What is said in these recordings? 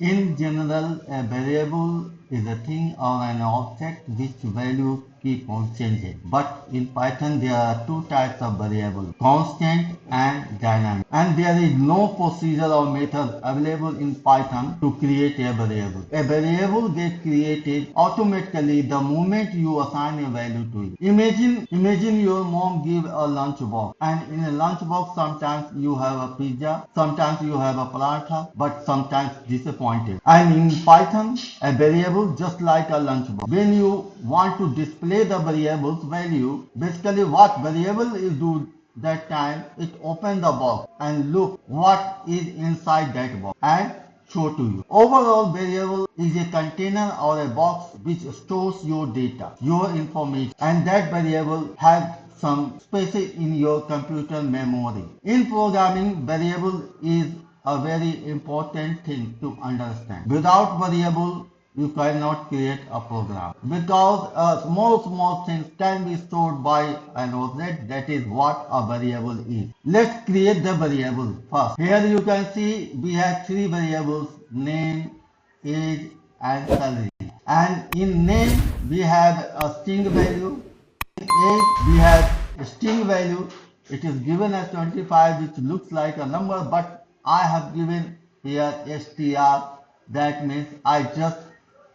In general, a variable is a thing or an object which value keep on changing. But in Python there are two types of variables, constant and dynamic. And there is no procedure or method available in Python to create a variable. A variable gets created automatically the moment you assign a value to it. Imagine your mom give a lunch box, and in a lunch box sometimes you have a pizza, sometimes you have a paratha, but sometimes disappointed. And in Python, a variable just like a lunch box. When you want to display the variable's value, basically what variable is do that time, it open the box and look what is inside that box and show to you. Overall variable is a container or a box which stores your data, your information, and that variable has some space in your computer memory. In programming, variable is a very important thing to understand. Without variable, you cannot create a program because small things can be stored by an object. That is what a variable is. Let's create the variable first. Here you can see we have three variables: name, age, and salary. And in name we have a string value. In age we have a string value. It is given as 25, which looks like a number, but I have given here str. That means I just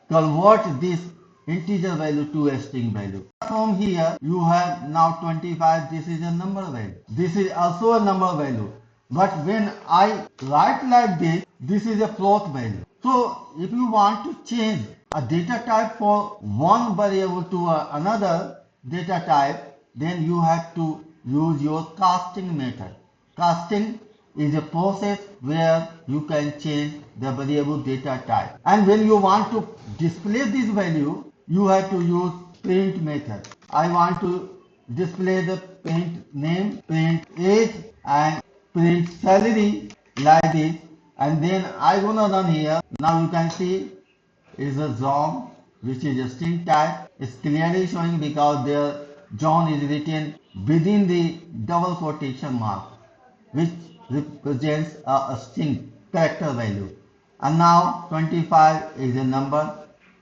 convert this integer value to a string value. From here you have now 25. This is a number value. This is also a number value. But when I write like this, this is a float value. So if you want to change a data type for one variable to another data type, then you have to use your casting method. Casting is a process where you can change the variable data type. And when you want to display this value, you have to use print method. I want to display the print name, print age, and print salary like this. And then I gonna run here. Now you can see is a zone which is a string type. It's clearly showing because there zone is written within the double quotation mark, which represents a string character value. And now 25 is a number,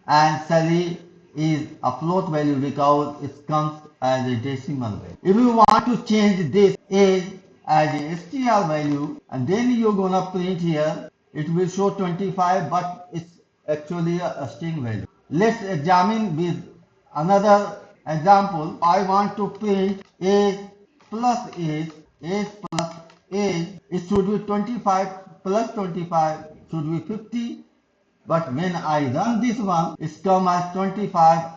and salary is a float value because it comes as a decimal value. If you want to change this age as a str value, and then you're gonna print here, it will show 25, but it's actually a string value. Let's examine with another example. I want to print age plus age plus age. It should be 25 plus 25 should be 50. But when I run this one, it's come as 25,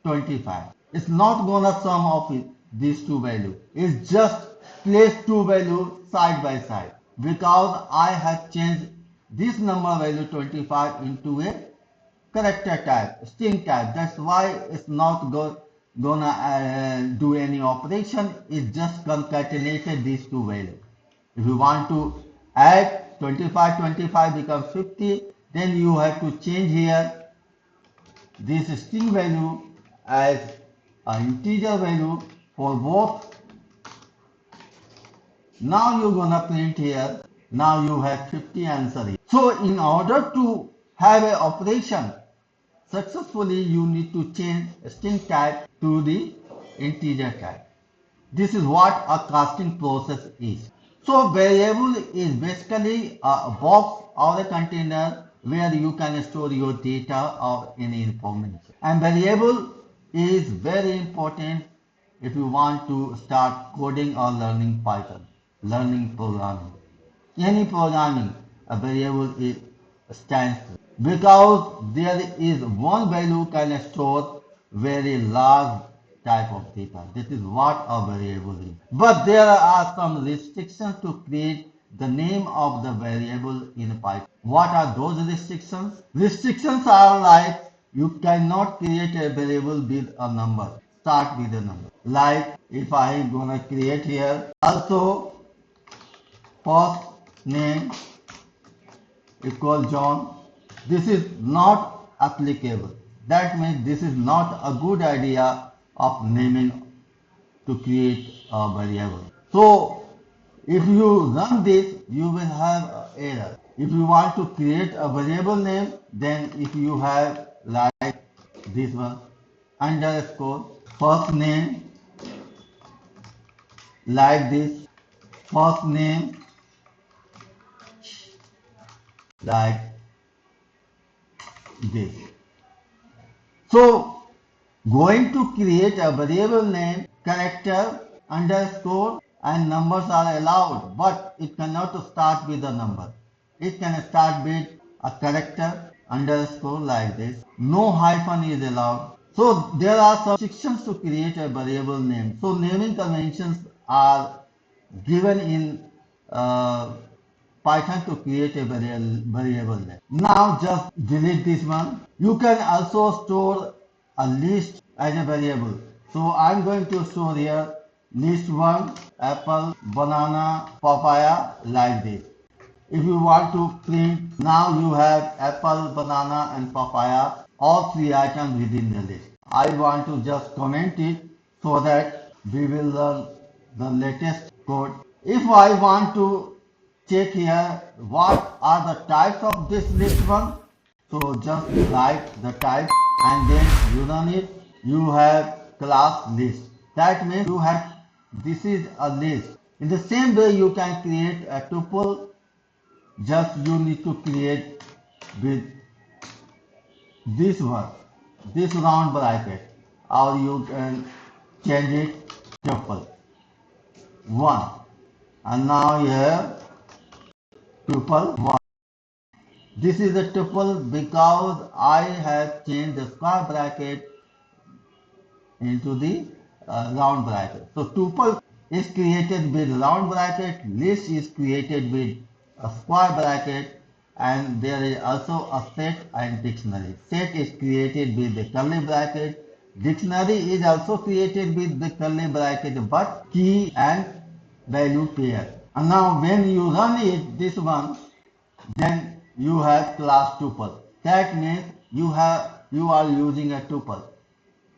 25. It's not gonna sum of it, these two values. It's just place two values side by side because I have changed this number value 25 into a character type, string type. That's why it's not gonna do any operation. It just concatenated these two values. If you want to add 25, 25 becomes 50, then you have to change here this string value as an integer value for both. Now you're gonna print here. Now you have 50 answer here. So in order to have an operation successfully, you need to change string type to the integer type. This is what a casting process is. So variable is basically a box or a container where you can store your data or any information. And variable is very important if you want to start coding or learning Python, learning programming. Any programming, a variable is stands for. Because there is one value can store very large type of data. This is what a variable is. But there are some restrictions to create the name of the variable in Python. What are those restrictions? Restrictions are like you cannot create a variable with a number. Start with a number. Like if I gonna create here also first name equal John. This is not applicable. That means this is not a good idea of naming to create a variable. So if you run this, you will have an error. If you want to create a variable name, then if you have like this one, underscore first name, like this, first name, like this. So going to create a variable name, character, underscore and numbers are allowed, but it cannot start with a number. It can start with a character, underscore like this. No hyphen is allowed. So there are some restrictions to create a variable name. So naming conventions are given in Python to create a variable name. Now just delete this one. You can also store a list as a variable. So I'm going to store here list 1, apple, banana, papaya like this. If you want to print, now you have apple, banana and papaya, all three items within the list. I want to just comment it so that we will learn the latest code. If I want to check here what are the types of this list one, so just write the type and then you run it. You have class list. That means you have, this is a list. In the same way you can create a tuple. Just you need to create with this one, this round bracket, or you can change it tuple 1, and now here tuple 1. This is a tuple because I have changed the square bracket into the round bracket. So tuple is created with round bracket, list is created with a square bracket, and there is also a set and dictionary. Set is created with the curly bracket, dictionary is also created with the curly bracket, but key and value pair. And now when you run it, this one, then you have class tuple. That means you are using a tuple.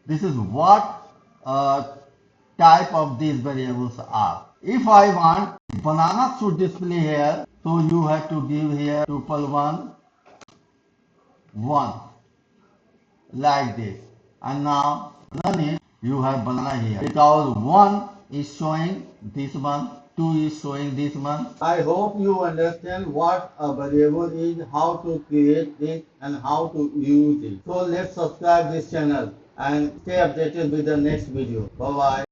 This is what type of these variables are. If I want banana should display here, so you have to give here tuple 1, 1 like this. And now run it, you have banana here. Because 1 is showing this one, 2 is showing this one. I hope you understand what a variable is, how to create it and how to use it. So let's subscribe this channel and stay updated with the next video. Bye bye.